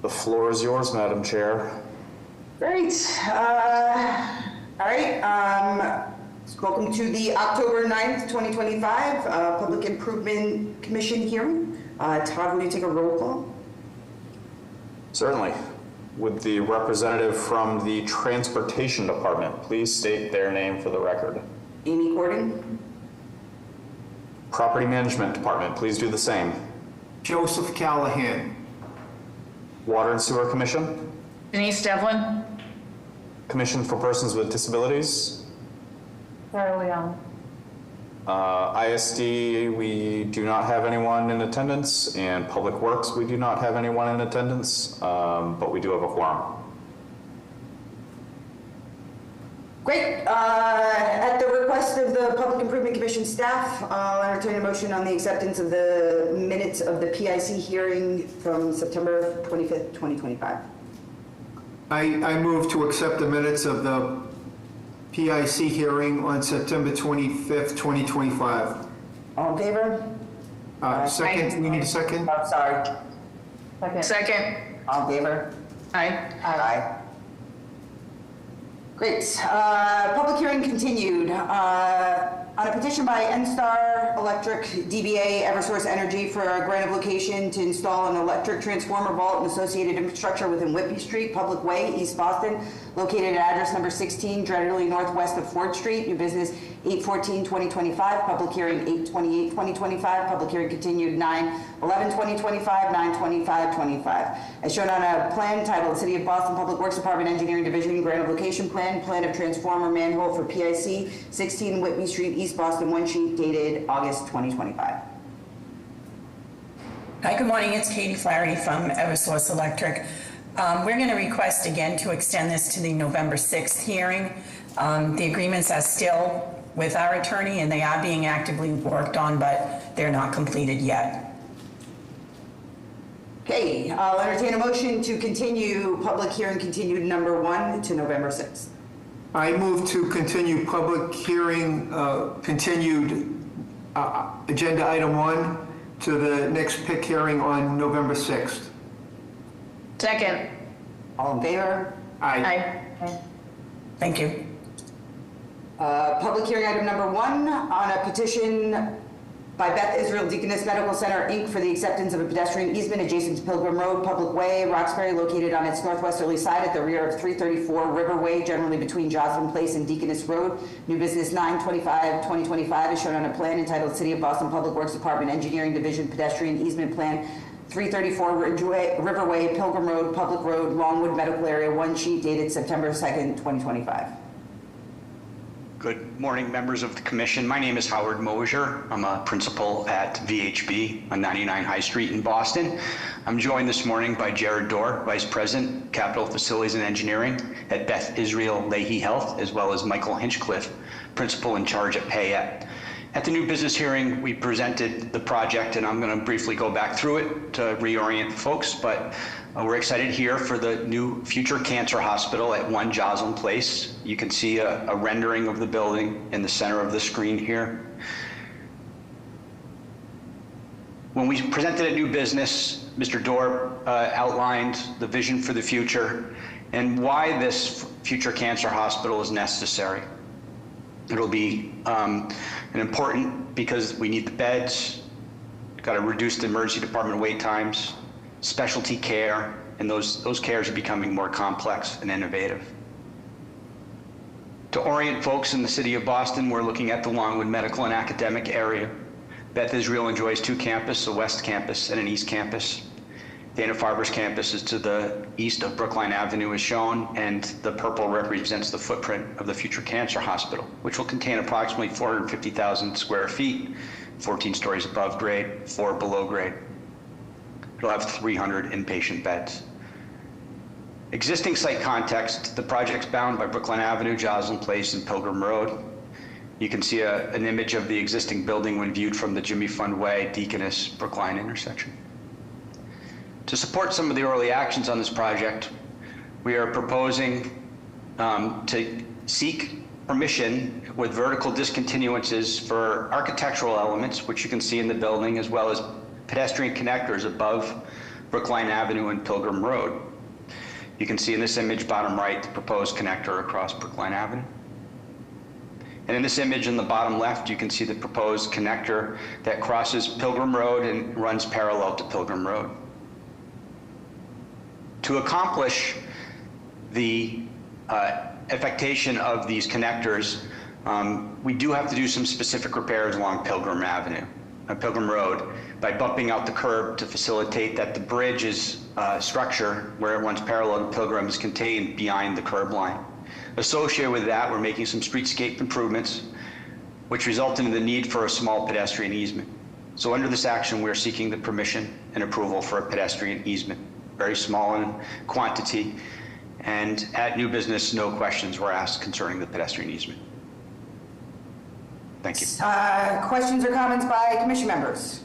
The floor is yours, Madam Chair. Great. All right. Welcome to the October 9th, 2025 Public Improvement Commission hearing. Todd, will you take a roll call? Certainly. Would the representative from the Transportation Department please state their name for the record? Amy Corden. Property Management Department, please do the same. Joseph Callahan. Water and Sewer Commission. Denise Devlin. Commission for Persons with Disabilities. Sarah Leon. ISD, we do not have anyone in attendance, and Public Works, we do not have anyone in attendance, but we do have a quorum. Great. At the request of the Public Improvement Commission staff, I'll entertain a motion on the acceptance of the minutes of the PIC hearing from September 25th, 2025. I move to accept the minutes of the PIC hearing on September 25th, 2025. All in favor? Second, we need a second? Oh, sorry. Second. All in favor? Aye. Aye. Great. Public hearing continued. On a petition by NStar Electric, DBA, Eversource Energy for a grant of location to install an electric transformer vault and associated infrastructure within Whitby Street, Public Way, East Boston, located at address number 16, directly northwest of Ford Street. New business 8/14/2025. Public hearing 8/28/2025. Public hearing continued 9/11/2025, 9/25/25. As shown on a plan titled City of Boston Public Works Department Engineering Division Grant of Location Plan, Plan of Transformer Manhole for PIC, 16 Whitby Street, East Boston, one sheet dated August 2025. Hi, good morning. It's Katie Flaherty from Eversource Electric. We're going to request again to extend this to the November 6th hearing. The agreements are still with our attorney and they are being actively worked on, but they're not completed yet. Okay, I'll entertain a motion to continue public hearing continued number 1 to November 6th. I move to continue public hearing, continued agenda item 1 to the next PIC hearing on November 6th. Second. All in favor? Aye. Aye. Thank you. Public hearing item number 1 on a petition by Beth Israel Deaconess Medical Center, Inc. for the acceptance of a pedestrian easement adjacent to Pilgrim Road, Public Way, Roxbury, located on its northwesterly side at the rear of 334 Riverway, generally between Joslyn Place and Deaconess Road. New business 9/25/2025 is shown on a plan entitled City of Boston Public Works Department Engineering Division Pedestrian Easement Plan, 334 Riverway, Pilgrim Road, Public Road, Longwood Medical Area, one sheet dated September 2nd, 2025. Good morning, members of the commission. My name is Howard Mosier. I'm a principal at VHB on 99 High Street in Boston. I'm joined this morning by Jared Dorr, Vice President, Capital Facilities and Engineering at Beth Israel Lahey Health, as well as Michael Hinchcliffe, Principal in charge at Payette. At the new business hearing, we presented the project, and I'm going to briefly go back through it to reorient folks, but we're excited here for the new future cancer hospital at 1 Joslyn Place. You can see a rendering of the building in the center of the screen here. When we presented at new business, Mr. Dorr outlined the vision for the future and why this future cancer hospital is necessary. It'll be an important because we need the beds, got to reduce the emergency department wait times, specialty care, and those cares are becoming more complex and innovative. To orient folks in the city of Boston, we're looking at the Longwood Medical and Academic area. Beth Israel enjoys 2 campuses, a West Campus and an East Campus. Dana-Farber's campus is to the east of Brookline Avenue as shown, and the purple represents the footprint of the future cancer hospital, which will contain approximately 450,000 square feet, 14 stories above grade, 4 below grade. It'll have 300 inpatient beds. Existing site context, the project's bound by Brookline Avenue, Joslyn Place, and Pilgrim Road. You can see an image of the existing building when viewed from the Jimmy Fund Way, Deaconess, Brookline intersection. To support some of the early actions on this project, we are proposing to seek permission with vertical discontinuances for architectural elements, which you can see in the building, as well as pedestrian connectors above Brookline Avenue and Pilgrim Road. You can see in this image, bottom right, the proposed connector across Brookline Avenue. And in this image in the bottom left, you can see the proposed connector that crosses Pilgrim Road and runs parallel to Pilgrim Road. To accomplish the effectation of these connectors, we do have to do some specific repairs along Pilgrim Road by bumping out the curb to facilitate that the bridge's structure, where it runs parallel to Pilgrim, is contained behind the curb line. Associated with that, we're making some streetscape improvements, which result in the need for a small pedestrian easement. So under this action, we're seeking the permission and approval for a pedestrian easement, very small in quantity. And at new business, no questions were asked concerning the pedestrian easement. Thank you. Questions or comments by commission members?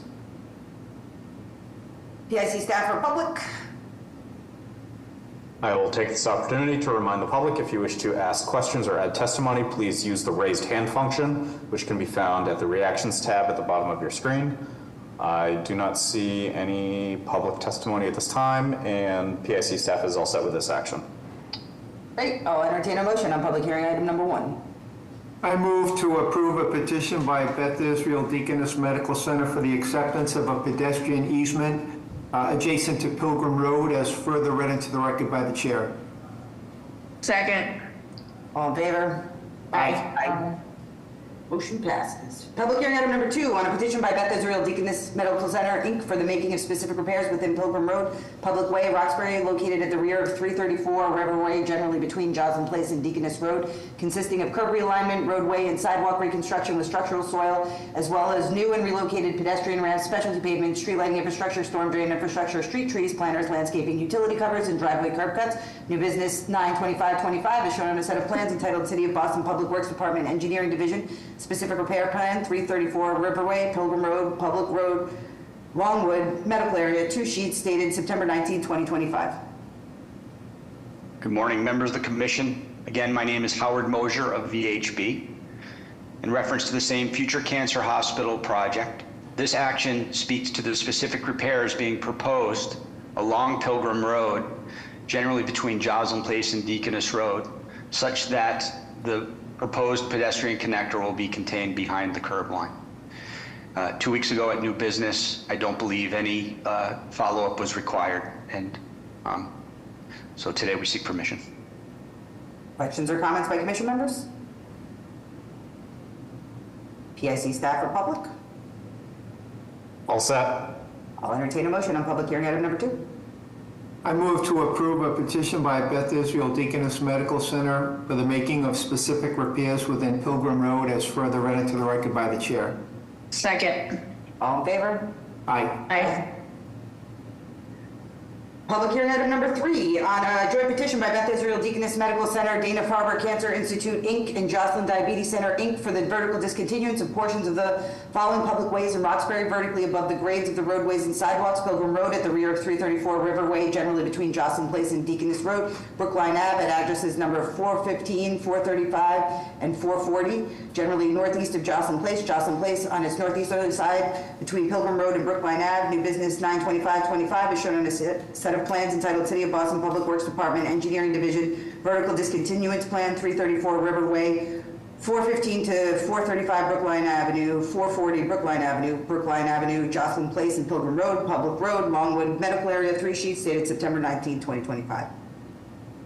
PIC staff or public? I will take this opportunity to remind the public, if you wish to ask questions or add testimony, please use the raised hand function, which can be found at the reactions tab at the bottom of your screen. I do not see any public testimony at this time, and PIC staff is all set with this action. Great, I'll entertain a motion on public hearing item number 1. I move to approve a petition by Beth Israel Deaconess Medical Center for the acceptance of a pedestrian easement adjacent to Pilgrim Road as further read into the record by the chair. Second. All in favor? Aye. Motion passes. Public hearing item number 2 on a petition by Beth Israel Deaconess Medical Center, Inc. for the making of specific repairs within Pilgrim Road, Public Way, Roxbury, located at the rear of 334 River Way, generally between Joslin Place and Deaconess Road, consisting of curb realignment, roadway, and sidewalk reconstruction with structural soil, as well as new and relocated pedestrian ramps, specialty pavement, street lighting infrastructure, storm drain infrastructure, street trees, planters, landscaping, utility covers, and driveway curb cuts. New business 92525 is shown on a set of plans entitled City of Boston Public Works Department Engineering Division, Specific Repair Plan, 334 Riverway, Pilgrim Road, Public Road, Longwood, Medical Area, 2 sheets dated September 19, 2025. Good morning, members of the commission. Again, my name is Howard Mosier of VHB. In reference to the same future cancer hospital project, this action speaks to the specific repairs being proposed along Pilgrim Road, generally between Joslin Place and Deaconess Road, such that the proposed pedestrian connector will be contained behind the curb line. 2 weeks ago at new business, I don't believe any follow-up was required, and so today we seek permission. Questions or comments by commission members? PIC staff or public? All set. I'll entertain a motion on public hearing item number 2. I move to approve a petition by Beth Israel Deaconess Medical Center for the making of specific repairs within Pilgrim Road as further read into the record by the chair. Second. All in favor? Aye. Aye. Public hearing item number 3 on a joint petition by Beth Israel Deaconess Medical Center, Dana-Farber Cancer Institute, Inc., and Joslin Diabetes Center, Inc. for the vertical discontinuance of portions of the following public ways in Roxbury vertically above the grades of the roadways and sidewalks: Pilgrim Road at the rear of 334 Riverway, generally between Joslin Place and Deaconess Road; Brookline Ave at addresses number 415, 435, and 440, generally northeast of Joslin Place on its northeasterly side between Pilgrim Road and Brookline Ave. New business 92525 is shown on a set of plans entitled City of Boston Public Works Department Engineering Division Vertical Discontinuance Plan, 334 Riverway, 415 to 435 Brookline Avenue, 440 Brookline Avenue, Joslin Place and Pilgrim Road, Public Road, Longwood, Medical Area, 3 sheets dated September 19, 2025.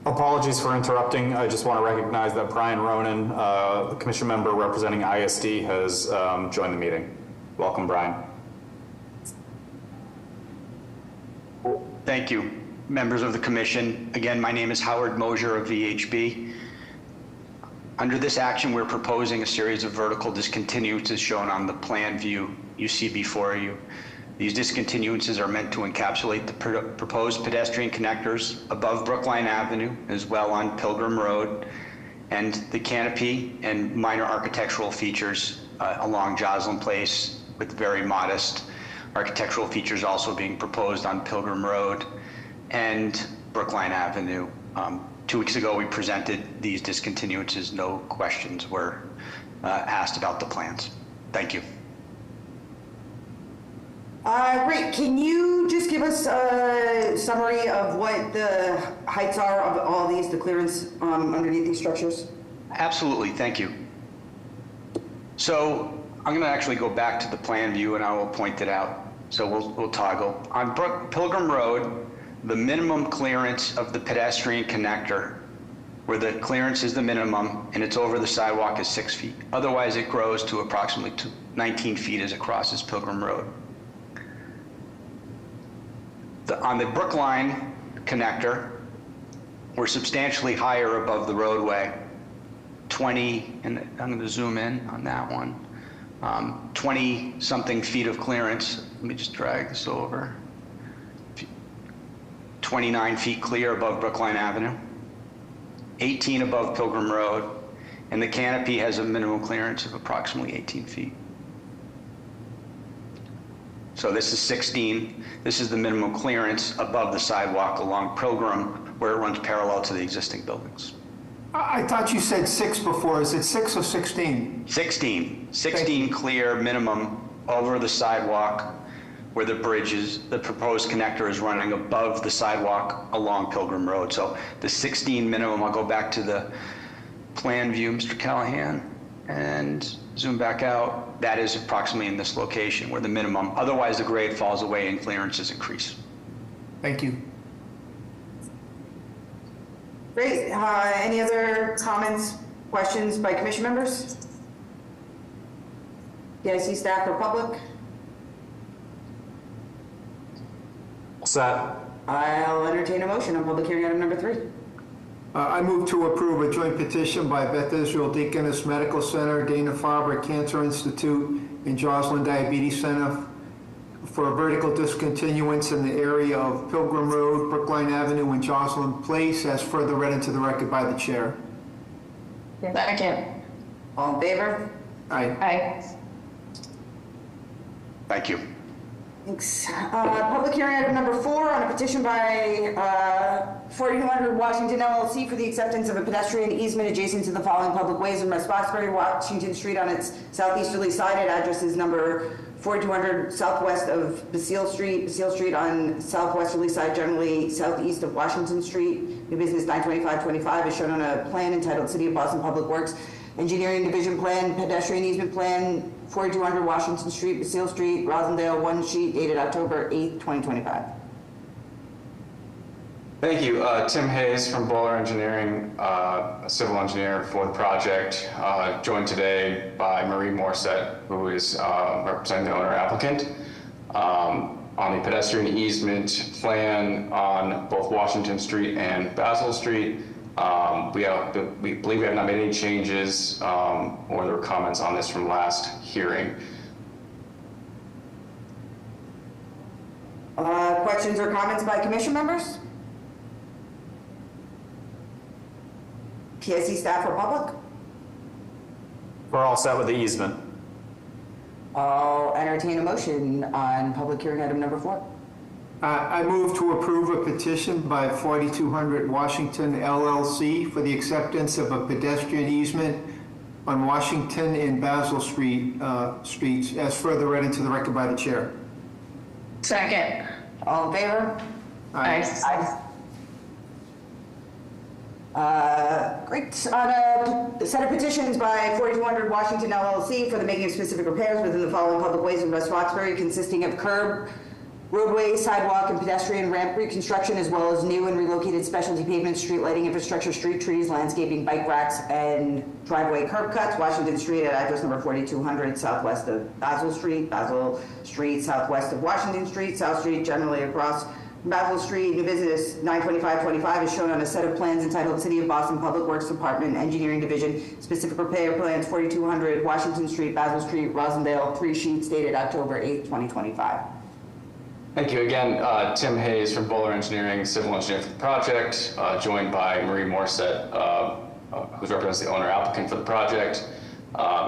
Apologies for interrupting. I just want to recognize that Brian Ronan, the commission member representing ISD, has joined the meeting. Welcome, Brian. Thank you, members of the commission. Again, my name is Howard Mosier of VHB. Under this action, we're proposing a series of vertical discontinuances shown on the plan view you see before you. These discontinuances are meant to encapsulate the proposed pedestrian connectors above Brookline Avenue, as well on Pilgrim Road, and the canopy and minor architectural features along Joslin Place, with very modest architectural features also being proposed on Pilgrim Road and Brookline Avenue. 2 weeks ago, we presented these discontinuances. No questions were asked about the plans. Thank you. Great. Can you just give us a summary of what the heights are of all these, the clearance underneath these structures? Absolutely, thank you. So I'm going to actually go back to the plan view and I will point it out. So we'll toggle. On Pilgrim Road, the minimum clearance of the pedestrian connector, where the clearance is the minimum and it's over the sidewalk, is 6 feet. Otherwise, it grows to approximately 19 feet as it crosses Pilgrim Road. On the Brookline connector, we're substantially higher above the roadway, 20, and I'm going to zoom in on that one, 20-something feet of clearance. Let me just drag this over. 29 feet clear above Brookline Avenue, 18 above Pilgrim Road, and the canopy has a minimum clearance of approximately 18 feet. So this is 16. This is the minimum clearance above the sidewalk along Pilgrim, where it runs parallel to the existing buildings. I thought you said 6 before. Is it 6 or 16? 16 clear minimum over the sidewalk where the bridge is, the proposed connector is running above the sidewalk along Pilgrim Road. So the 16 minimum, I'll go back to the plan view, Mr. Callahan, and zoom back out. That is approximately in this location where the minimum, otherwise the grade falls away and clearances increase. Thank you. Great. Any other comments, questions by commission members? PIC staff or public? Set. I'll entertain a motion on public hearing item number 3. I move to approve a joint petition by Beth Israel Deaconess Medical Center, Dana-Farber Cancer Institute, and Joslin Diabetes Center for a vertical discontinuance in the area of Pilgrim Road, Brookline Avenue, and Joslin Place, as further read into the record by the chair. Second. All in favor? Aye. Aye. Thank you. Thanks. Public hearing item number 4 on a petition by 4200 Washington LLC for the acceptance of a pedestrian easement adjacent to the following public ways in West Boxbury, Washington Street on its southeasterly side at addresses number 4200 southwest of Basile Street on southwesterly side generally southeast of Washington Street. New business 92525 is shown on a plan entitled City of Boston Public Works Engineering Division Plan, Pedestrian Easement Plan, 4200 Washington Street, Basile Street, Rosendale, one sheet dated October 8th, 2025. Thank you. Tim Hayes from Bowler Engineering, a civil engineer for the project, joined today by Marie Morset, who is representing the owner applicant, on the pedestrian easement plan on both Washington Street and Basile Street. We believe we have not made any changes or there were comments on this from last hearing. Questions or comments by commission members? PIC staff or public? We're all set with the easement. I'll entertain a motion on public hearing item number 4. I move to approve a petition by 4200 Washington LLC for the acceptance of a pedestrian easement on Washington and Basile streets, as further read into the record by the chair. Second. All in favor? Aye. Great. On a set of petitions by 4200 Washington LLC for the making of specific repairs within the following public ways in West Roxbury, consisting of curb, roadway, sidewalk, and pedestrian ramp reconstruction, as well as new and relocated specialty pavement, street lighting infrastructure, street trees, landscaping, bike racks, and driveway curb cuts. Washington Street at address number 4200 southwest of Basile Street, southwest of Washington Street, South Street generally across Basile Street. New business 92525 is shown on a set of plans entitled City of Boston Public Works Department Engineering Division Specific Repair Plans 4200 Washington Street, Basile Street, Rosendale, 3 sheets dated October 8th, 2025. Thank you again. Tim Hayes from Bowler Engineering, civil engineer for the project, joined by Marie Morset, who represents the owner applicant for the project.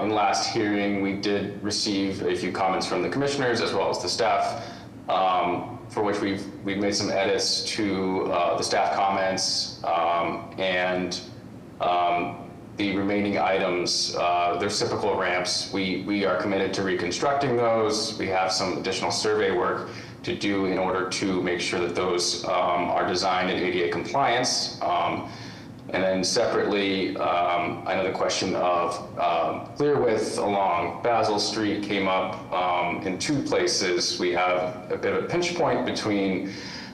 In last hearing, we did receive a few comments from the commissioners as well as the staff, for which we've made some edits to the staff comments, and the remaining items, there's typical ramps. We are committed to reconstructing those. We have some additional survey work to do in order to make sure that those are designed in ADA compliance. And then separately, I know the question of clear width along Basil Street came up in two places. We have a bit of a pinch point between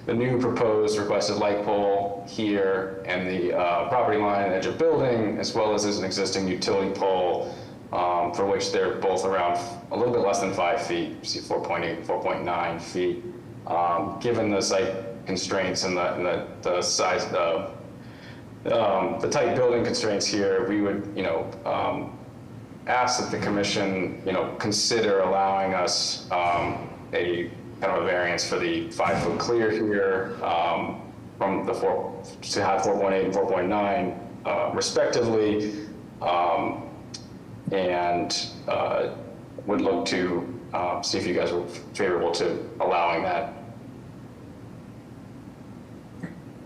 the new proposed requested light pole here and the property line and edge of building, as well as there's an existing utility pole for which they're both around a little bit less than 5 feet, you see 4.8, 4.9 feet. Given the site constraints and the size, the tight building constraints here, we would, ask that the commission, consider allowing us a kind of a variance for the 5 foot clear here from the to have 4.8 and 4.9 respectively, and would look to see if you guys were favorable to allowing that.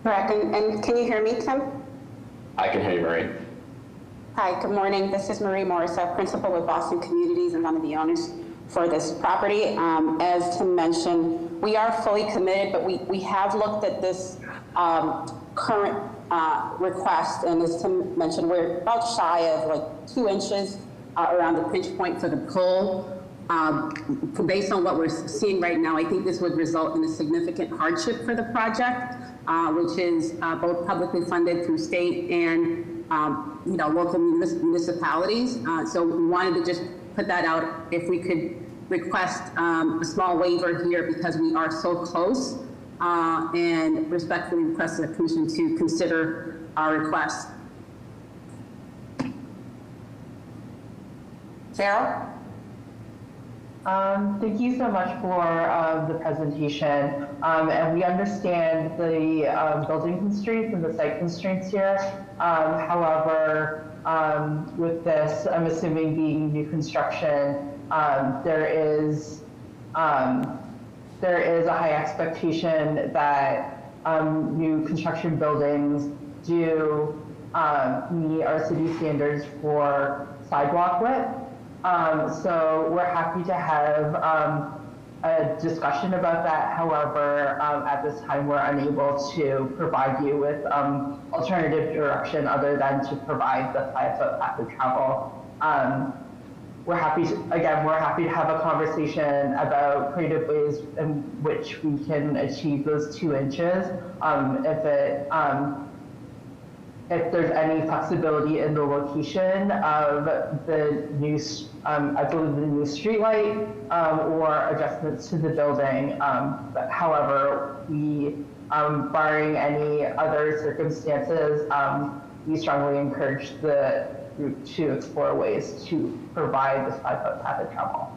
Correct. And can you hear me, Tim? I can hear you, Marie. Hi, good morning. This is Marie Morrison, principal with Boston Communities and one of the owners for this property. As Tim mentioned, we are fully committed, but we have looked at this current request, and as Tim mentioned, we're about shy of like 2 inches around the pinch point for the pole. Based on what we're seeing right now, I think this would result in a significant hardship for the project, which is both publicly funded through state and local municipalities. So we wanted to just put that out if we could request a small waiver here because we are so close, and respectfully request the commission to consider our request. Sarah? Thank you so much for the presentation. And we understand the building constraints and the site constraints here. However, with this, I'm assuming being new construction, there is a high expectation that new construction buildings do meet our city standards for sidewalk width. So we're happy to have a discussion about that. However, at this time, we're unable to provide you with alternative direction other than to provide the 5 foot path of travel. We're happy to have a conversation about creative ways in which we can achieve those 2 inches. If there's any flexibility in the location of the new, I believe the new streetlight or adjustments to the building. However, barring any other circumstances, we strongly encourage the group to explore ways to provide this 5 foot path of travel.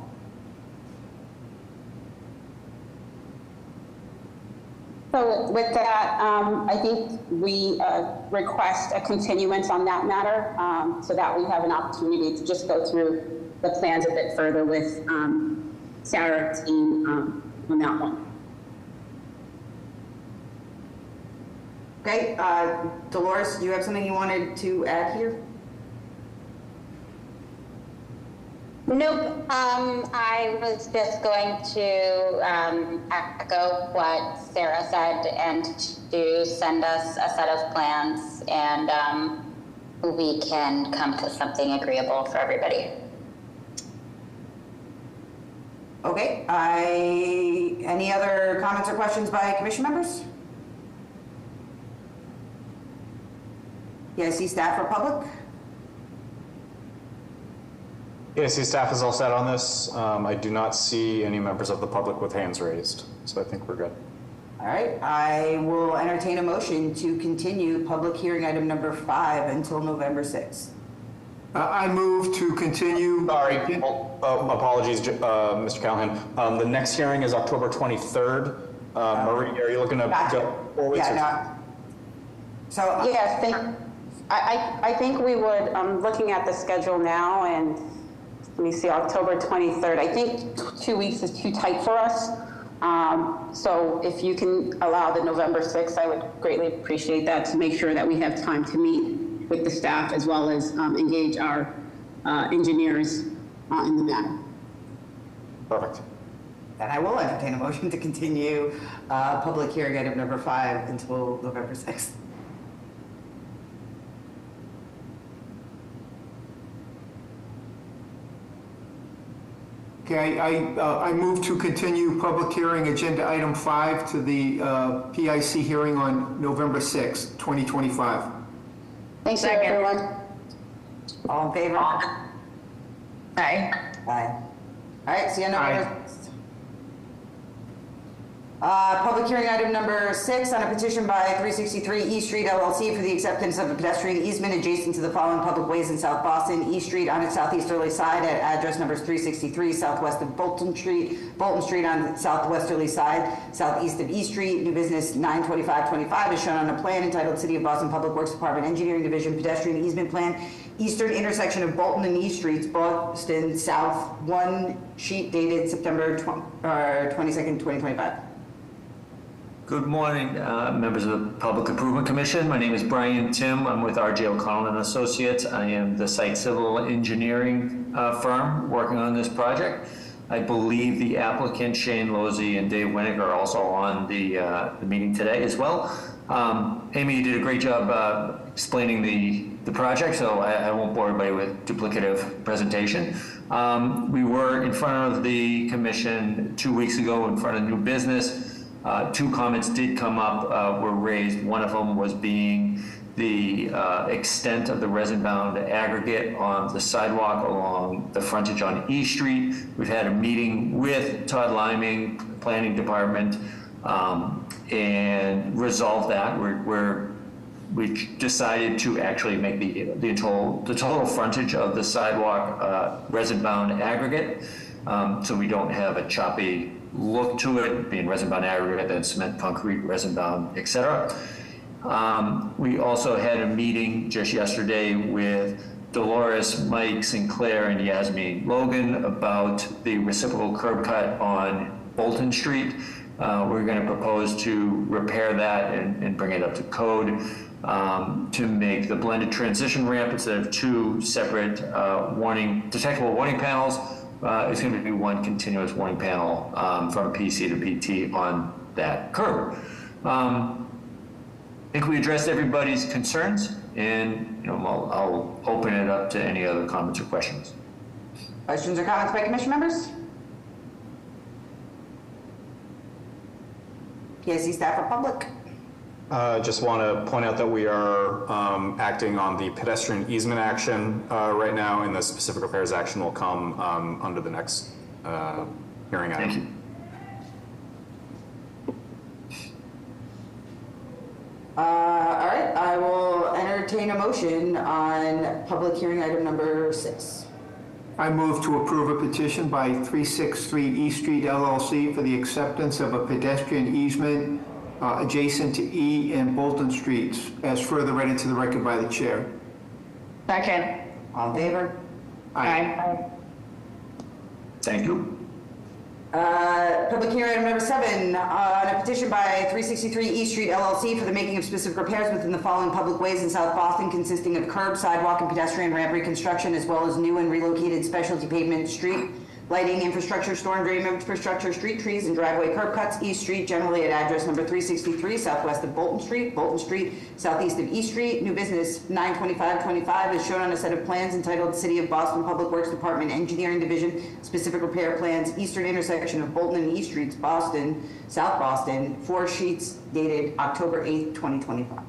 So with that, I think we request a continuance on that matter so that we have an opportunity to just go through the plans a bit further with Sarah's team on that one. Okay, Dolores, do you have something you wanted to add here? Nope. I was just going to echo what Sarah said and to send us a set of plans, and we can come to something agreeable for everybody. Okay, any other comments or questions by commission members? Yeah, I see staff or public. Yeah, I see staff is all set on this. I do not see any members of the public with hands raised, so I think we're good. All right, I will entertain a motion to continue public hearing item number 5 until November 6th. I move to continue. Sorry, apologies, Mr. Callahan. The next hearing is October 23rd. Marie, are you looking to go forward? Yeah, no. So Yes, I think we would, looking at the schedule now, and let me see, October 23rd, I think 2 weeks is too tight for us. So if you can allow the November 6th, I would greatly appreciate that to make sure that we have time to meet with the staff as well as engage our engineers in the matter. Perfect. And I will entertain a motion to continue public hearing item number 5 until November 6th. Okay, I move to continue public hearing agenda item 5 to the PIC hearing on November 6th, 2025. Thanks, Second. everyone. All in favor? Aye. Aye. All right, see you on November 6th. Public hearing item number 6 on a petition by 363 East Street LLC for the acceptance of a pedestrian easement adjacent to the following public ways in South Boston: East Street on its southeasterly side at address numbers 363 southwest of Bolton Street on the southwesterly side, southeast of East Street, new business 92525 is shown on a plan entitled City of Boston Public Works Department Engineering Division Pedestrian Easement Plan, eastern intersection of Bolton and East Streets, Boston South, one sheet dated September 22nd, 2025. Good morning, members of the Public Improvement Commission. My name is Brian Tim. I'm with R.J. O'Connell and Associates. I am the site civil engineering firm working on this project. I believe the applicant, Shane Losey and Dave Winnick, are also on the meeting today as well. Amy, you did a great job explaining the project, so I won't bore everybody with duplicative presentation. We were in front of the commission 2 weeks ago in front of new business. 2 comments did come up, were raised. One of them was being the extent of the resin-bound aggregate on the sidewalk along the frontage on E Street. We've had a meeting with Todd Liming, Planning Department, and resolved that. We decided to actually make the total frontage of the sidewalk resin-bound aggregate, so we don't have a choppy look to it, being resin-bound aggregate, then cement, concrete, resin-bound, etc. We also had a meeting just yesterday with Dolores, Mike Sinclair, and Yasmin Logan about the reciprocal curb cut on Bolton Street. We're going to propose to repair that and bring it up to code to make the blended transition ramp, instead of 2 separate detectable warning panels, it's going to be 1 continuous warning panel from PC to PT on that curb. I think we addressed everybody's concerns, and I'll open it up to any other comments or questions. Questions or comments by commission members? PIC staff or public? Just want to point out that we are acting on the pedestrian easement action right now, and the specific repairs action will come under the next hearing item. Thank you. All right, I will entertain a motion on public hearing item number 6. I move to approve a petition by 363 East Street LLC for the acceptance of a pedestrian easement adjacent to E and Bolton Streets, as further read into the record by the chair. Second. All in favor? Aye. Thank you. Public hearing item number 7, on a petition by 363 East Street LLC for the making of specific repairs within the following public ways in South Boston, consisting of curb, sidewalk, and pedestrian ramp reconstruction, as well as new and relocated specialty pavement, street lighting, infrastructure, storm drain infrastructure, street trees, and driveway curb cuts. East Street, generally at address number 363 southwest of Bolton Street, southeast of East Street. New business 92525 is shown on a set of plans entitled City of Boston Public Works Department Engineering Division Specific Repair Plans, eastern intersection of Bolton and East Streets, Boston, South Boston, 4 sheets dated October 8th, 2025.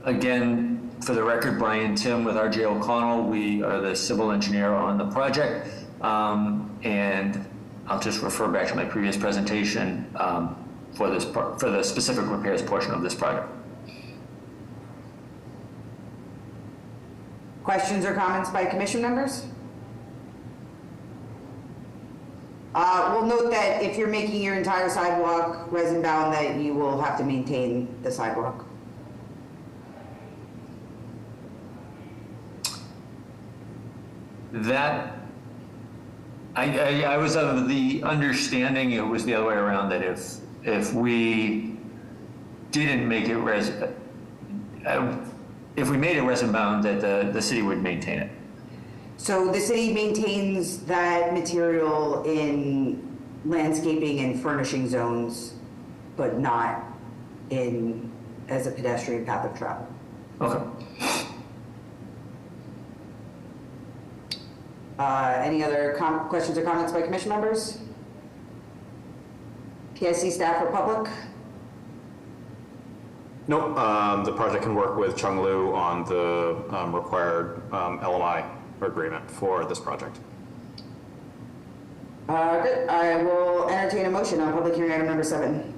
Again, for the record, Brian Tim with R.J. O'Connell. We are the civil engineer on the project. And I'll just refer back to my previous presentation for the specific repairs portion of this project. Questions or comments by commission members? We'll note that if you're making your entire sidewalk resin bound, that you will have to maintain the sidewalk. That I was of the understanding it was the other way around, that if we didn't make it if we made it resin bound, that the city would maintain it. So the city maintains that material in landscaping and furnishing zones, but not as a pedestrian path of travel. Okay. Any other questions or comments by commission members? PIC staff or public? Nope, the project can work with Chung Lu on the required LMI agreement for this project. Good. I will entertain a motion on public hearing item number 7.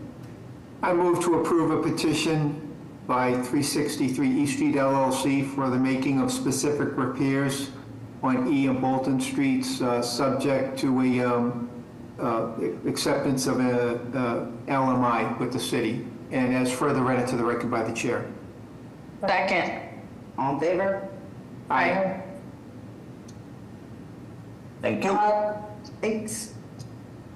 I move to approve a petition by 363 East Street LLC for the making of specific repairs on E and Bolton Streets, subject to acceptance of a LMI with the city, and as further read into the record by the chair. Second. All in favor? Aye. Thank you. Thanks.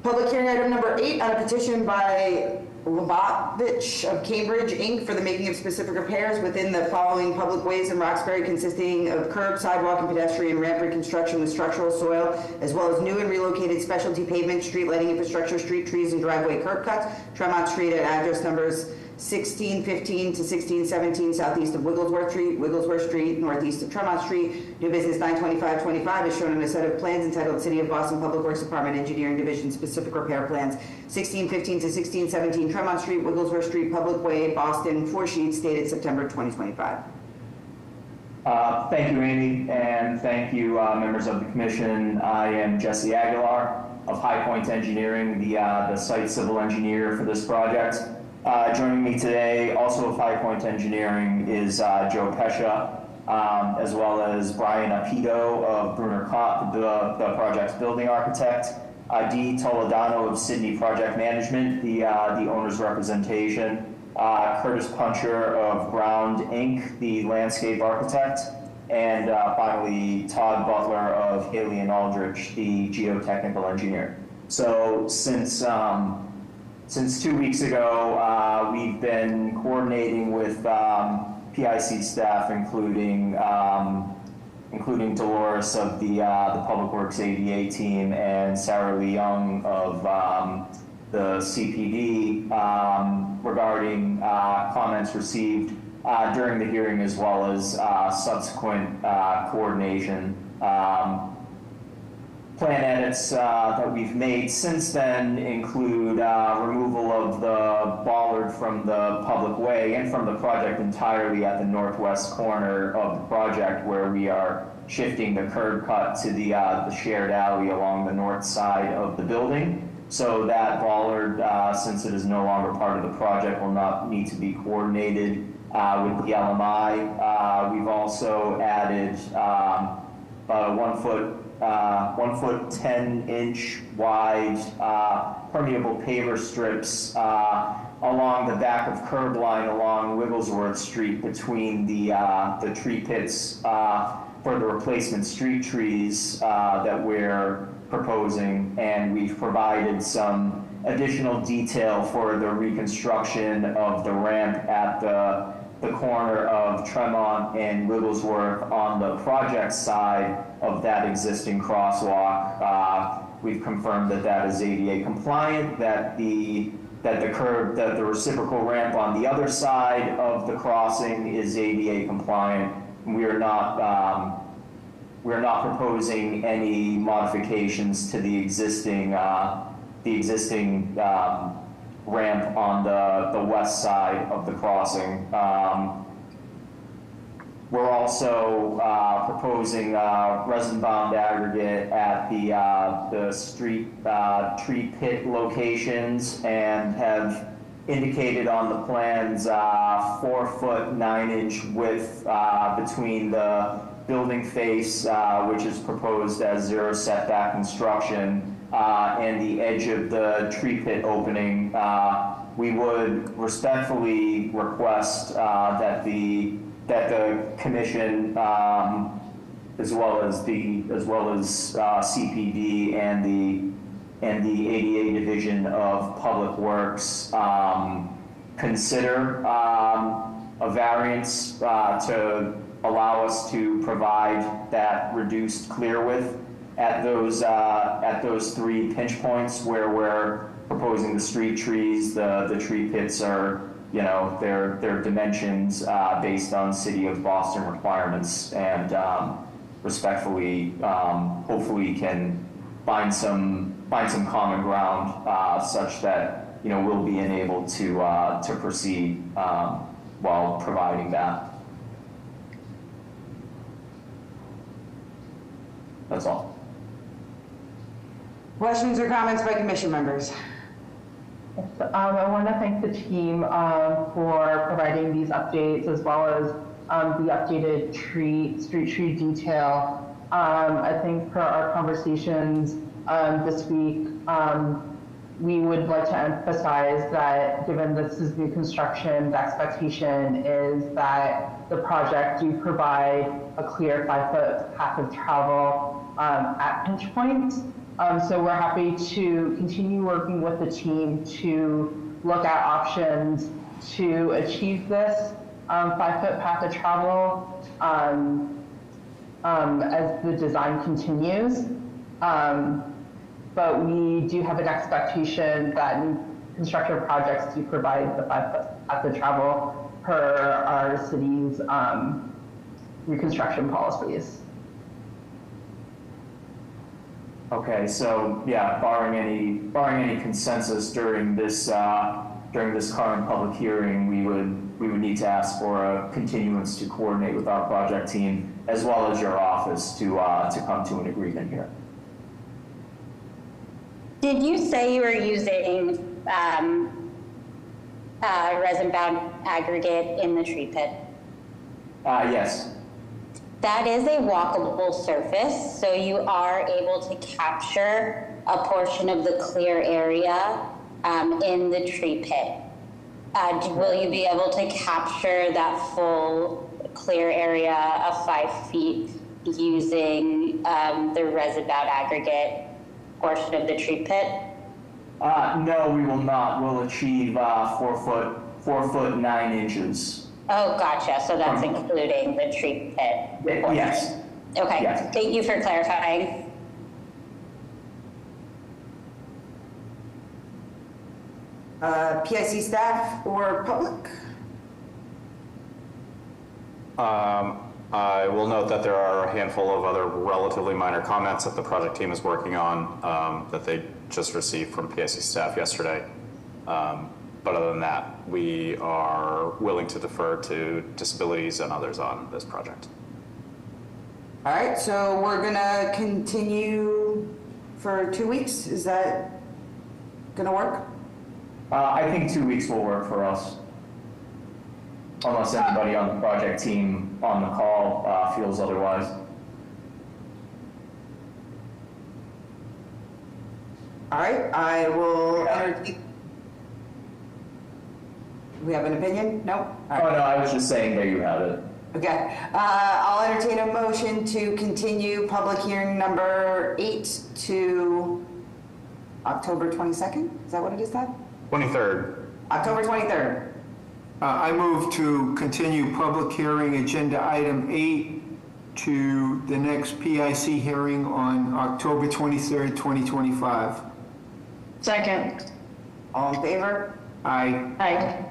Public hearing item number 8 on a petition by Lubavitch of Cambridge, Inc. for the making of specific repairs within the following public ways in Roxbury, consisting of curb, sidewalk, and pedestrian ramp reconstruction with structural soil, as well as new and relocated specialty pavement, street lighting infrastructure, street trees, and driveway curb cuts. Tremont Street at address numbers 1615 to 1617 southeast of Wigglesworth Street, Wigglesworth Street northeast of Tremont Street. New business 92525 is shown on a set of plans entitled City of Boston Public Works Department Engineering Division Specific Repair Plans, 1615 to 1617 Tremont Street, Wigglesworth Street, Public Way, Boston, 4 sheets dated September 2025. Thank you, Amy, and thank you, members of the commission. I am Jesse Aguilar of High Point Engineering, the site civil engineer for this project. Joining me today, also of High Point Engineering, is Joe Pescia, as well as Brian Apito of Brunner Cott, the project's building architect, Dee Toledano of Sydney Project Management, the owner's representation, Curtis Puncher of Ground Inc., the landscape architect, and finally Todd Butler of Haley and Aldrich, the geotechnical engineer. So since 2 weeks ago, we've been coordinating with PIC staff, including Dolores of the Public Works ADA team and Sarah Lee Young of the CPD regarding comments received during the hearing, as well as subsequent coordination. Plan edits that we've made since then include removal of the bollard from the public way and from the project entirely at the northwest corner of the project, where we are shifting the curb cut to the shared alley along the north side of the building. So that bollard, since it is no longer part of the project, will not need to be coordinated with the LMI. We've also added 1 foot 10-inch wide permeable paver strips along the back of curb line along Wigglesworth Street between the tree pits for the replacement street trees that we're proposing, and we've provided some additional detail for the reconstruction of the ramp at the corner of Tremont and Wigglesworth on the project side of that existing crosswalk. We've confirmed that that is ADA compliant, that the reciprocal ramp on the other side of the crossing is ADA compliant. We are not proposing any modifications to the existing ramp on the west side of the crossing. We're also proposing resin-bound aggregate at the street tree pit locations, and have indicated on the plans 4 foot 9-inch width between the building face, which is proposed as zero setback construction, and the edge of the tree pit opening. We would respectfully request that the commission, as well as CPD and the ADA division of Public Works, consider a variance to allow us to provide that reduced clear width at those 3 pinch points where we're proposing the street trees. The tree pits are, you know, their dimensions based on City of Boston requirements, and respectfully, hopefully can find some common ground such that, you know, we'll be enabled to proceed while providing that. That's all. Questions or comments by commission members? I want to thank the team for providing these updates, as well as the updated street tree detail. I think for our conversations this week, we would like to emphasize that given this is new construction, the expectation is that the project do provide a clear 5-foot path of travel at pinch points. So we're happy to continue working with the team to look at options to achieve this 5-foot path of travel as the design continues. But we do have an expectation that new construction projects do provide the 5-foot path of travel per our city's reconstruction policies. Okay, so yeah, barring any consensus during this current public hearing, we would need to ask for a continuance to coordinate with our project team as well as your office to come to an agreement here. Did you say you were using resin-bound aggregate in the tree pit? Yes. That is a walkable surface, so you are able to capture a portion of the clear area in the tree pit. Will you be able to capture that full clear area of 5 feet using the resin-bound aggregate portion of the tree pit? No, we will not. We'll achieve 4 foot 9 inches. Oh, gotcha. So that's including the tree pit portion. Yes. Okay. Yes. Thank you for clarifying. PIC staff or public? I will note that there are a handful of other relatively minor comments that the project team is working on that they just received from PIC staff yesterday. But other than that, we are willing to defer to disabilities and others on this project. All right, so we're gonna continue for 2 weeks. Is that gonna work? I think 2 weeks will work for us. Unless anybody on the project team on the call feels otherwise. All right, I will entertain. We have an opinion? No? All right. Oh, no, I was just saying there you have it. Okay, I'll entertain a motion to continue public hearing number 8 to October 22nd? Is that what it is, Todd? 23rd. October 23rd. I move to continue public hearing agenda item 8 to the next PIC hearing on October 23rd, 2025. Second. All in favor? Aye. Aye.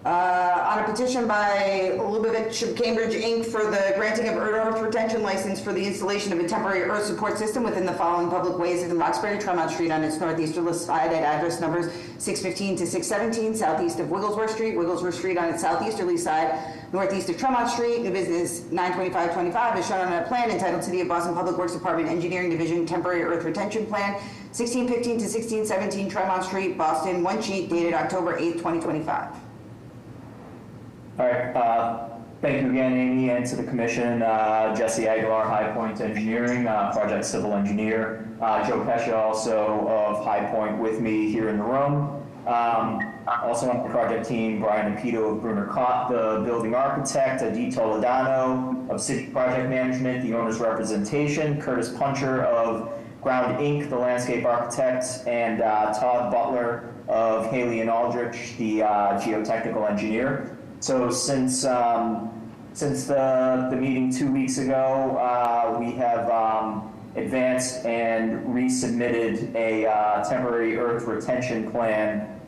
On a petition by Lubavitch of Cambridge, Inc. for the granting of earth retention license for the installation of a temporary earth support system within the following public ways in Roxbury, Tremont Street on its northeasterly side at address numbers 615 to 617, southeast of Wigglesworth Street on its southeasterly side, northeast of Tremont Street. New business 92525 is shown on a plan entitled City of Boston Public Works Department Engineering Division Temporary Earth Retention Plan, 1615 to 1617 Tremont Street, Boston, one sheet dated October 8th, 2025. All right, thank you again, Amy, and to the commission. Jesse Aguilar, High Point Engineering, project civil engineer. Joe Pescia, also of High Point, with me here in the room. Also on the project team, Brian Apito of Brunner Cott, the building architect, Adit Toledano of City Project Management, the owner's representation, Curtis Puncher of Ground Inc., the landscape architect, and Todd Butler of Haley and Aldrich, the geotechnical engineer. So since the meeting 2 weeks ago, we have advanced and resubmitted a temporary earth retention plan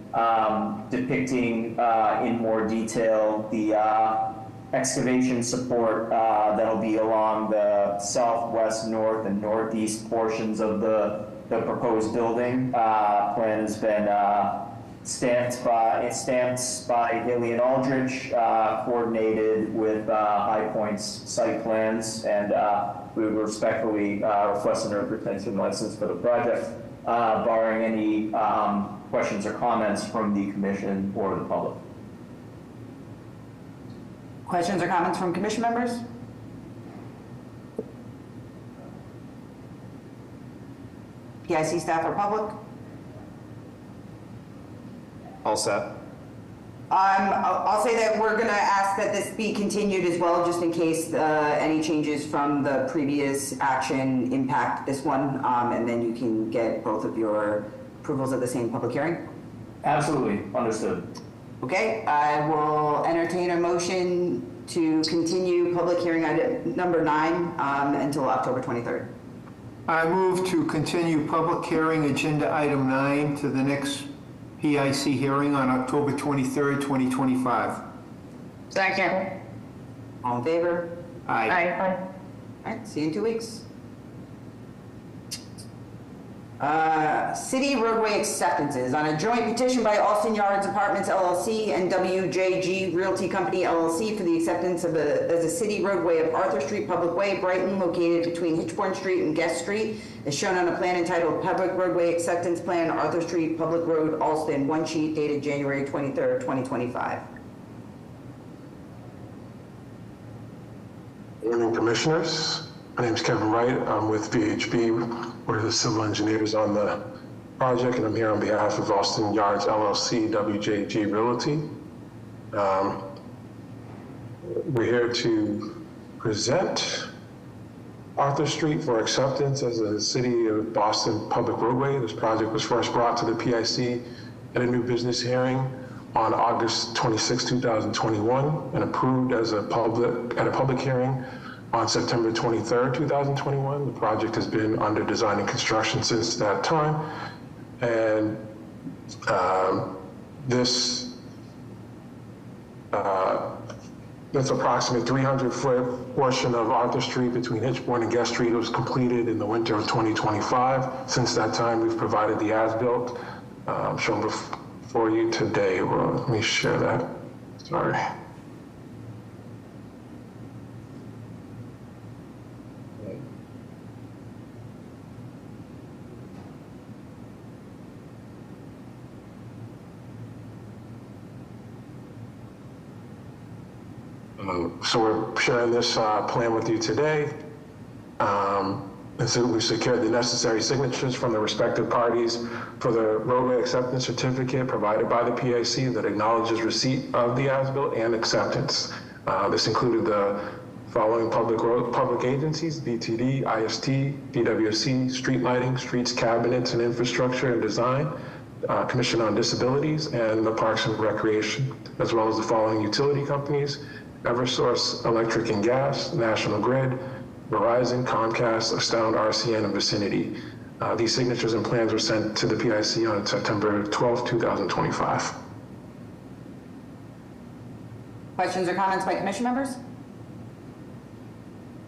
depicting in more detail the excavation support that'll be along the southwest, north, and northeast portions of the proposed building. Plan has been stamped by Haley and Aldrich, coordinated with High Point's site plans, and we would respectfully request an earth retention license for the project, barring any questions or comments from the commission or the public. Questions or comments from commission members? PIC staff or public? All set. I'll say that we're going to ask that this be continued as well, just in case any changes from the previous action impact this one, and then you can get both of your approvals of the same public hearing. Absolutely, understood. Okay, I will entertain a motion to continue public hearing item number 9 until October 23rd. I move to continue public hearing agenda item 9 to the next PIC hearing on October 23rd, 2025. Second. All in favor? Aye. Aye. All right, see you in 2 weeks. City roadway acceptances on a joint petition by Austin Yards Apartments LLC and WJG Realty Company LLC for the acceptance of as a city roadway of Arthur Street Public Way, Brighton, located between Hitchborn Street and Guest Street, as shown on a plan entitled Public Roadway Acceptance Plan, Arthur Street Public Road, Alston, one sheet dated January 23rd, 2025. Good evening, commissioners. My name is Kevin Wright. I'm with VHB. We're the civil engineers on the project, and I'm here on behalf of Austin Yards LLC, WJG Realty. We're here to present Arthur Street for acceptance as a City of Boston public roadway. This project was first brought to the PIC at a new business hearing on August 26, 2021, and approved as a public hearing on September 23rd, 2021. The project has been under design and construction since that time. And this approximate 300-foot portion of Arthur Street between Hitchborn and Guest Street was completed in the winter of 2025. Since that time, we've provided the as-built shown before you today. Well, let me share that. Sorry. So we're sharing this plan with you today. And so we secured the necessary signatures from the respective parties for the roadway acceptance certificate provided by the PIC that acknowledges receipt of the as-built and acceptance. This included the following public agencies: BTD, IST, BWC, Street Lighting, Streets, Cabinets, and Infrastructure and Design, Commission on Disabilities, and the Parks and Recreation, as well as the following utility companies: Eversource Electric and Gas, National Grid, Verizon, Comcast, Astound, RCN, and Vicinity. These signatures and plans were sent to the PIC on September 12, 2025. Questions or comments by commission members?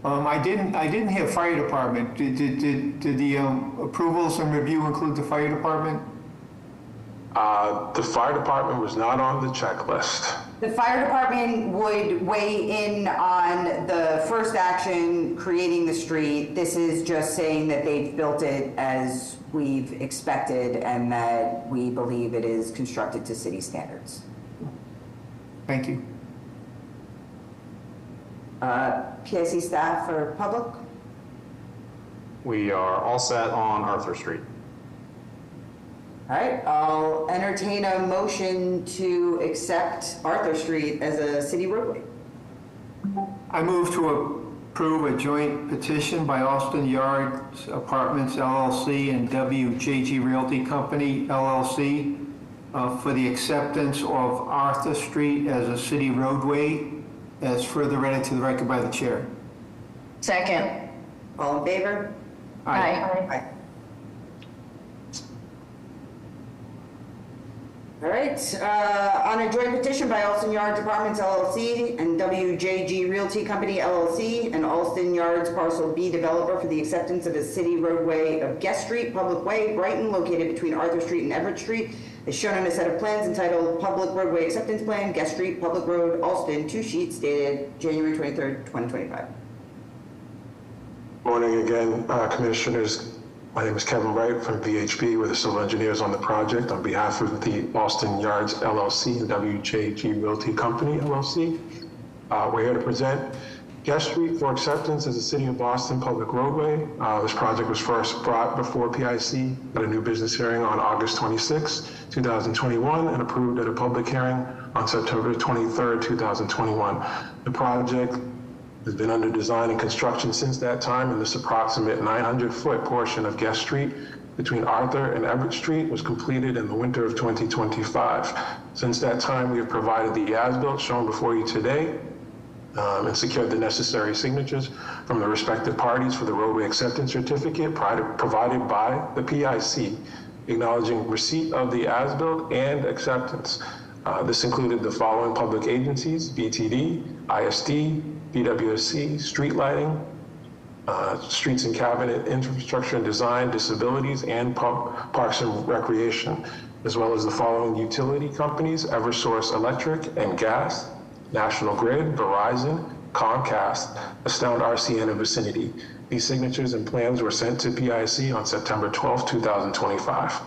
I didn't hear fire department. Did the approvals and review include the fire department? The fire department was not on the checklist. The fire department would weigh in on the first action, creating the street. This is just saying that they've built it as we've expected and that we believe it is constructed to city standards. Thank you. PIC staff or public? We are all set on Arthur Street. All right, I'll entertain a motion to accept Arthur Street as a city roadway. I move to approve a joint petition by Austin Yards Apartments LLC and WJG Realty Company LLC for the acceptance of Arthur Street as a city roadway, as further read into the record by the chair. Second. All in favor? Aye. All right, on a joint petition by Alston Yards Apartments LLC and WJG Realty Company LLC and Alston Yards Parcel B developer for the acceptance of a city roadway of Guest Street, Public Way, Brighton, located between Arthur Street and Everett Street, is shown on a set of plans entitled Public Roadway Acceptance Plan, Guest Street, Public Road, Alston, 2 sheets dated January 23rd, 2025. Morning again, Commissioners. My name is Kevin Wright from VHB. We're the civil engineers on the project. On behalf of the Austin Yards LLC and WJG Realty Company LLC, we're here to present Guest Street for acceptance as a City of Boston public roadway. This project was first brought before PIC at a new business hearing on August 26, 2021, and approved at a public hearing on September 23rd, 2021. The project has been under design and construction since that time, and this approximate 900-foot portion of Guest Street between Arthur and Everett Street was completed in the winter of 2025. Since that time, we have provided the as-built shown before you today and secured the necessary signatures from the respective parties for the roadway acceptance certificate provided by the PIC, acknowledging receipt of the as-built and acceptance. This included the following public agencies: BTD, ISD, BWSC, street lighting, streets and cabinet infrastructure and design, disabilities, and parks and recreation, as well as the following utility companies: Eversource Electric and Gas, National Grid, Verizon, Comcast, Astound RCN and Vicinity. These signatures and plans were sent to PIC on September 12, 2025.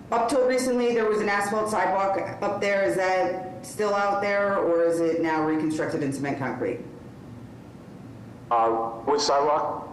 Up till recently, there was an asphalt sidewalk up there. Is that still out there, or is it now reconstructed in cement concrete? Which sidewalk?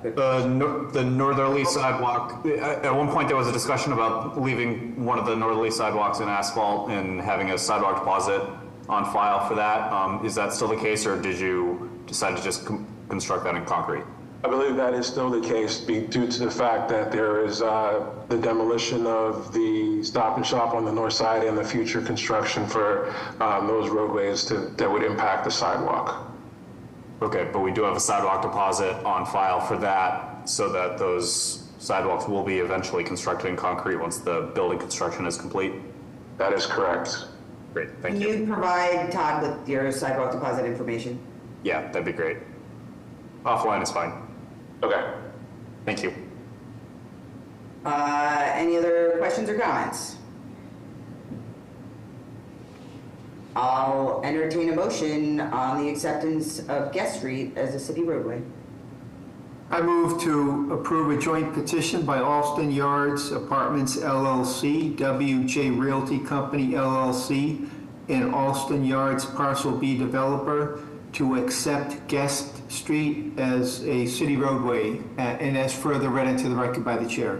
The northerly sidewalk. At one point, there was a discussion about leaving one of the northerly sidewalks in asphalt and having a sidewalk deposit on file for that. Is that still the case, or did you decide to just construct that in concrete? I believe that is still the case due to the fact that there is the demolition of the Stop and Shop on the north side and the future construction for those roadways that would impact the sidewalk. Okay, but we do have a sidewalk deposit on file for that, so that those sidewalks will be eventually constructed in concrete once the building construction is complete? That is correct. Great, thank you. Can you provide Todd with your sidewalk deposit information? Yeah, that'd be great. Offline is fine. Okay. Thank you. Any other questions or comments? I'll entertain a motion on the acceptance of Guest Street as a city roadway. I move to approve a joint petition by Alston Yards Apartments LLC, WJ Realty Company LLC, and Alston Yards Parcel B developer to accept Guest Street as a city roadway, and as further read into the record by the chair.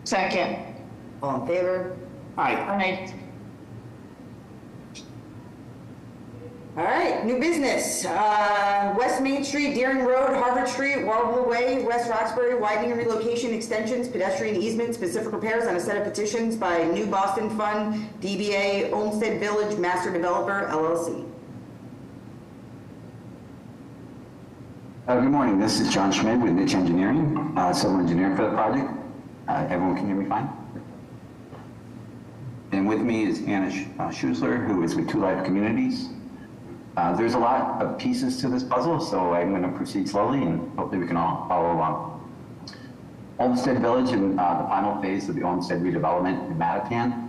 Second. All in favor? Aye. Aye. All right, new business. West Main Street, Deering Road, Harvard Street, Warble Way, West Roxbury, widening and relocation extensions, pedestrian easements, specific repairs on a set of petitions by New Boston Fund, DBA, Olmsted Village Master Developer, LLC. Good morning, this is John Schmidt with Niche Engineering, civil engineer for the project. Everyone can hear me fine? And with me is Anna Schusler, who is with Two Life Communities. There's a lot of pieces to this puzzle, so I'm going to proceed slowly and hopefully we can all follow along. Olmsted Village in the final phase of the Olmsted redevelopment in Mattapan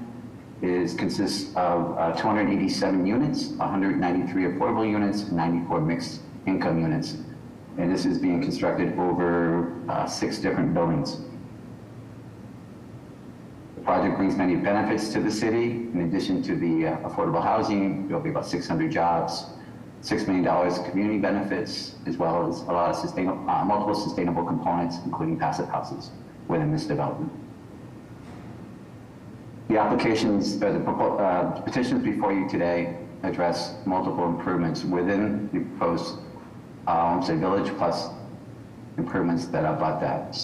consists of 287 units, 193 affordable units, and 94 mixed income units. And this is being constructed over 6 different buildings. The project brings many benefits to the city. In addition to the affordable housing, there'll be about 600 jobs, $6 million in community benefits, as well as a lot of multiple sustainable components, including passive houses within this development. The applications, the petitions before you today address multiple improvements within the proposed Homestead Village, plus improvements that abut that.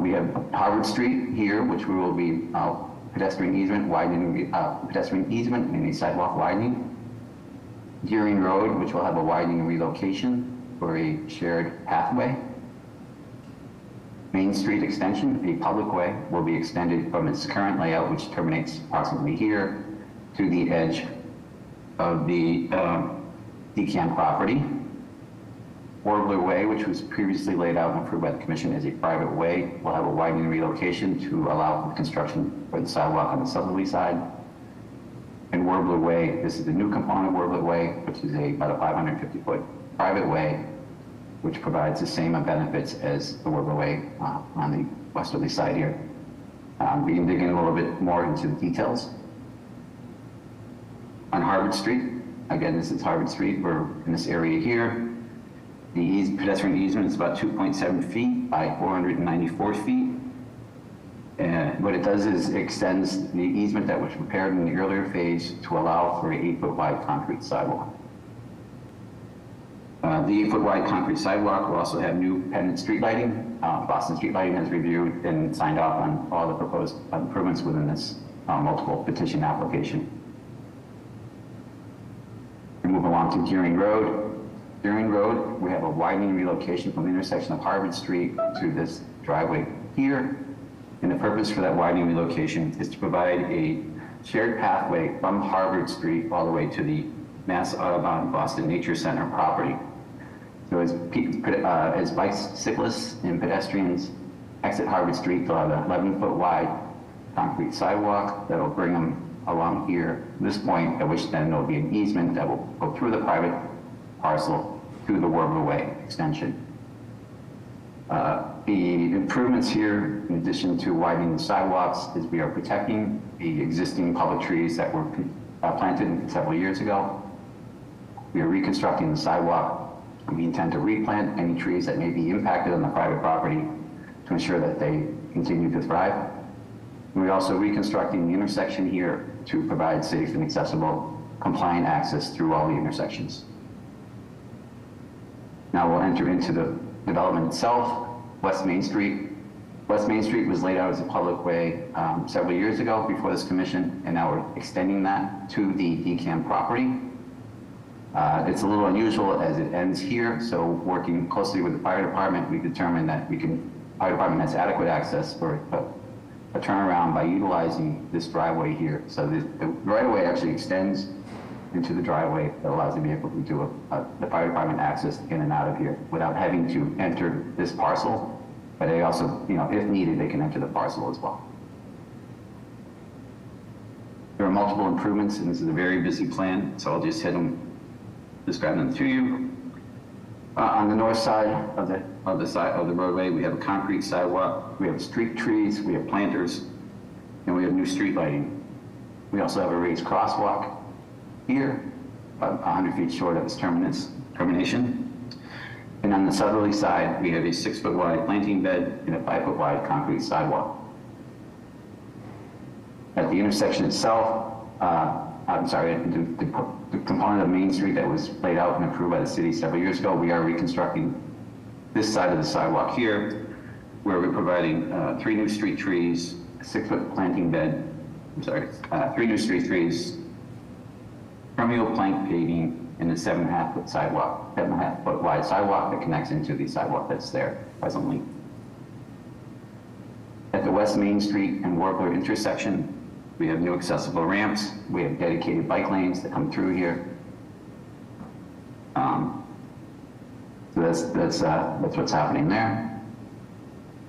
We have Harvard Street here, which we will be pedestrian easement widening, pedestrian easement and a sidewalk widening. Deering Road, which will have a widening relocation for a shared pathway. Main Street extension, a public way, will be extended from its current layout, which terminates approximately here, to the edge of the DCAM property. Warbler Way, which was previously laid out and approved by the commission as a private way, will have a widening relocation to allow for construction for the sidewalk on the southerly side. And Warbler Way, this is the new component of Warbler Way, which is about a 550-foot private way, which provides the same benefits as the Warbler Way on the westerly side here. We can dig in a little bit more into the details. On Harvard Street, again, this is Harvard Street. We're in this area here. The pedestrian easement is about 2.7 feet by 494 feet. And what it does is it extends the easement that was prepared in the earlier phase to allow for an 8-foot wide concrete sidewalk. The 8-foot wide concrete sidewalk will also have new pendant street lighting. Boston Street Lighting has reviewed and signed off on all the proposed improvements within this multiple petition application. We move along to Deering Road. Deering Road, we have a widening relocation from the intersection of Harvard Street to this driveway here. And the purpose for that widening relocation is to provide a shared pathway from Harvard Street all the way to the Mass Audubon Boston Nature Center property. So as bicyclists and pedestrians exit Harvard Street, they'll have an 11-foot wide concrete sidewalk that will bring them along here. At this point, at which then there'll be an easement that will go through the private parcel to the Warbler Way extension. The improvements here, in addition to widening the sidewalks, is we are protecting the existing public trees that were planted several years ago. We are reconstructing the sidewalk. We intend to replant any trees that may be impacted on the private property to ensure that they continue to thrive. And we're also reconstructing the intersection here to provide safe and accessible, compliant access through all the intersections. Now we'll enter into the development itself. West Main Street. West Main Street was laid out as a public way several years ago before this commission, and now we're extending that to the DCAM property. It's a little unusual as it ends here, so working closely with the fire department, we determined that fire department has adequate access for a turnaround by utilizing this driveway here. So the right-of-way actually extends into the driveway that allows the vehicle to do the fire department access in and out of here without having to enter this parcel. But they also, if needed, they can enter the parcel as well. There are multiple improvements, and this is a very busy plan, so I'll just describe them to you. On the north side of the roadway, we have a concrete sidewalk, we have street trees, we have planters, and we have new street lighting. We also have a raised crosswalk here, about 100 feet short of its termination. And on the southerly side, we have a 6-foot wide planting bed and a 5-foot wide concrete sidewalk. At the intersection itself, the component of Main Street that was laid out and approved by the city several years ago, we are reconstructing this side of the sidewalk here, where we're providing 3 new street trees, a 6-foot planting bed, 3 new street trees, permeable plank paving, and a 7.5-foot sidewalk, 7.5-foot wide sidewalk that connects into the sidewalk that's there presently. At the West Main Street and Warbler intersection, we have new accessible ramps. We have dedicated bike lanes that come through here. So that's what's happening there.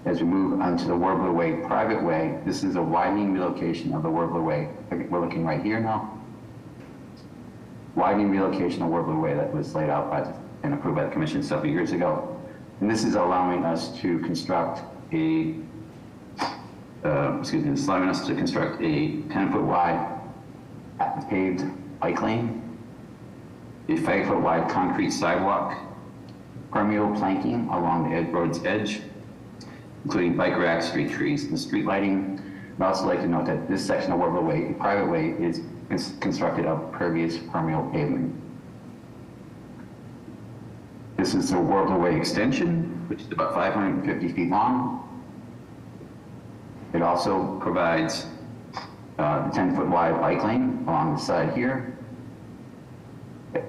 As we move onto the Warbler Way private way, this is a widening relocation of the Warbler Way. We're looking right here now. Widening relocation of Warbler Way that was laid out and approved by the commission several years ago. And this is allowing us to construct a 10-foot wide paved bike lane, a 5-foot wide concrete sidewalk, permeable planking along the road's edge, including bike racks, street trees, and street lighting. I'd also like to note that this section of Warble Way, private way, is constructed of pervious permeable pavement. This is the Warble Way extension, which is about 550 feet long. It also provides the 10-foot wide bike lane along the side here.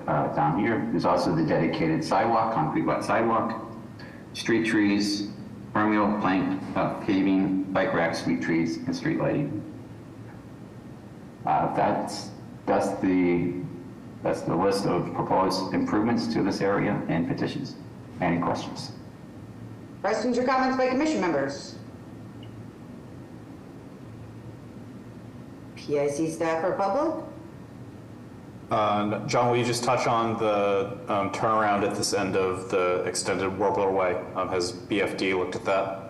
Down here, there's also the dedicated sidewalk, concrete wet sidewalk, street trees, permeable plank paving, bike racks, sweet trees, and street lighting. That's the list of proposed improvements to this area and petitions. Any questions? Questions or comments by commission members? PIC staff or public? John, will you just touch on the turnaround at this end of the extended Warbler Way? Has BFD looked at that?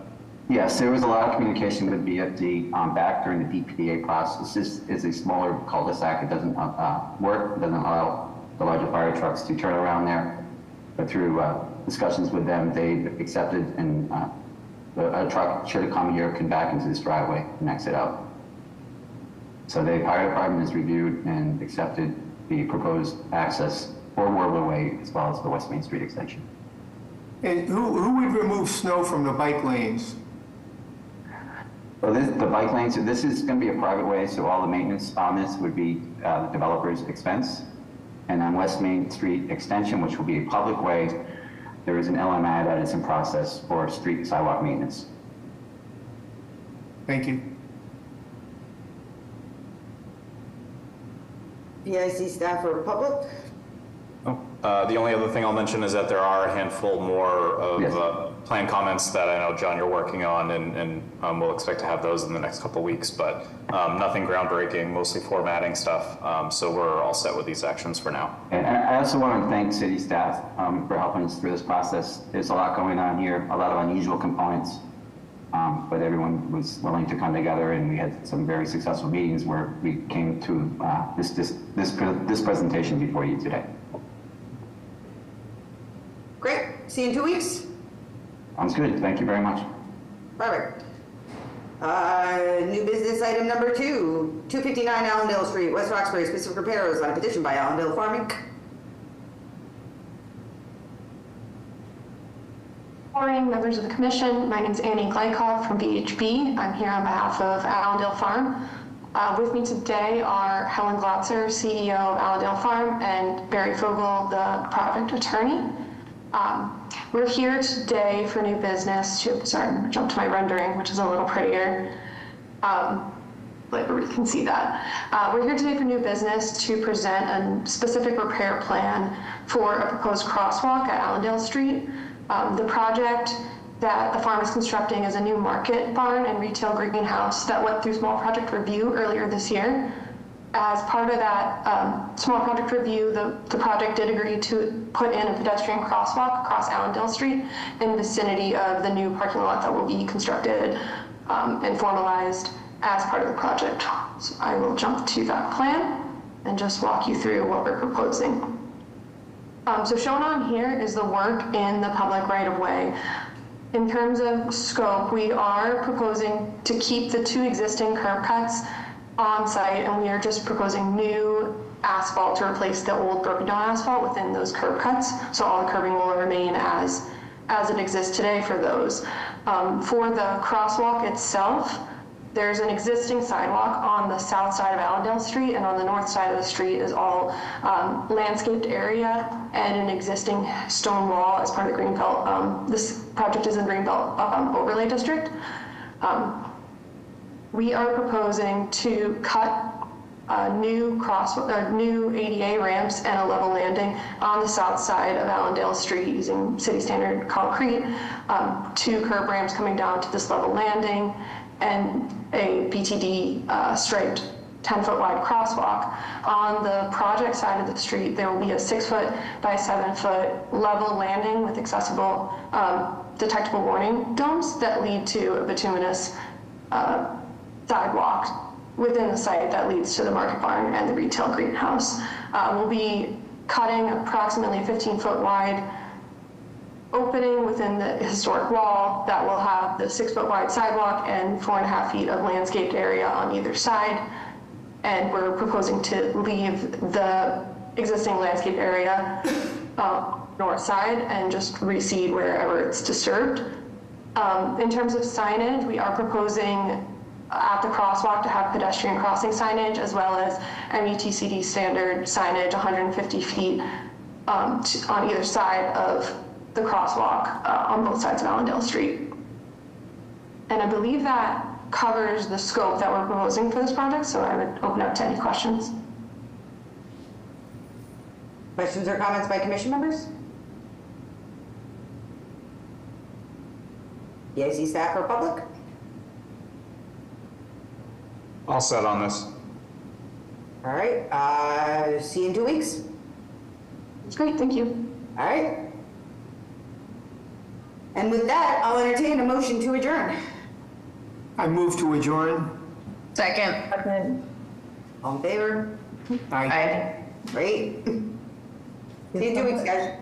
Yes, there was a lot of communication with BFD back during the DPA process. This is a smaller cul-de-sac. It doesn't work. It doesn't allow the larger fire trucks to turn around there. But through discussions with them, they accepted, and a truck should have come here, come back into this driveway and exit out. So the fire department has reviewed and accepted the proposed access for Warbler Way as well as the West Main Street extension. And who would remove snow from the bike lanes? Well, the bike lanes, this is going to be a private way, so all the maintenance on this would be the developer's expense. And on West Main Street extension, which will be a public way, there is an LMI that is in process for street sidewalk maintenance. Thank you. PIC staff or public? The only other thing I'll mention is that there are a handful more of plan comments that I know, John, you're working on, and we'll expect to have those in the next couple of weeks, but nothing groundbreaking, mostly formatting stuff. So we're all set with these actions for now. And I also want to thank city staff for helping us through this process. There's a lot going on here, a lot of unusual components, but everyone was willing to come together, and we had some very successful meetings where we came to this presentation before you today. Great. See you in 2 weeks. Sounds good. Thank you very much. Perfect. New business item number 2, 259 Allendale Street, West Roxbury, specific repairs on a petition by Allendale Farming. Morning, members of the commission. My name is Annie Glykov from VHB. I'm here on behalf of Allendale Farm. With me today are Helen Glotzer, CEO of Allendale Farm, and Barry Fogel, the project attorney. We're here today for new business to, sorry, I'm gonna jump to my rendering, which is a little prettier. But we can see that. We're here today for new business to present a specific repair plan for a proposed crosswalk at Allendale Street. The project that the farm is constructing is a new market barn and retail greenhouse that went through small project review earlier this year. As part of that small project review, the project did agree to put in a pedestrian crosswalk across Allendale Street in the vicinity of the new parking lot that will be constructed and formalized as part of the project. So I will jump to that plan and just walk you through what we're proposing. So shown on here is the work in the public right-of-way. In terms of scope, we are proposing to keep the 2 existing curb cuts on site, and we are just proposing new asphalt to replace the old broken down asphalt within those curb cuts. So all the curbing will remain as it exists today for those. For the crosswalk itself, there's an existing sidewalk on the south side of Allendale Street, and on the north side of the street is all landscaped area and an existing stone wall as part of the Greenbelt. This project is in Greenbelt Overlay District. We are proposing to cut new ADA ramps and a level landing on the south side of Allendale Street using city standard concrete, 2 curb ramps coming down to this level landing, and a BTD striped 10-foot wide crosswalk. On the project side of the street, there will be a 6-foot by 7-foot level landing with accessible detectable warning domes that lead to a bituminous sidewalk within the site that leads to the market barn and the retail greenhouse. We'll be cutting approximately 15-foot wide opening within the historic wall that will have the 6-foot wide sidewalk and 4.5 feet of landscaped area on either side. And we're proposing to leave the existing landscape area north side and just reseed wherever it's disturbed. In terms of signage, we are proposing at the crosswalk to have pedestrian crossing signage as well as MUTCD standard signage 150 feet on either side of the crosswalk on both sides of Allendale Street. And I believe that covers the scope that we're proposing for this project, so I would open up to any questions. Questions or comments by commission members? PIC staff or public? All set on this. All right, see you in 2 weeks. That's great, thank you. All right. And with that, I'll entertain a motion to adjourn. I move to adjourn. Second. All in favor? Aye. Great. See you in 2 weeks, guys.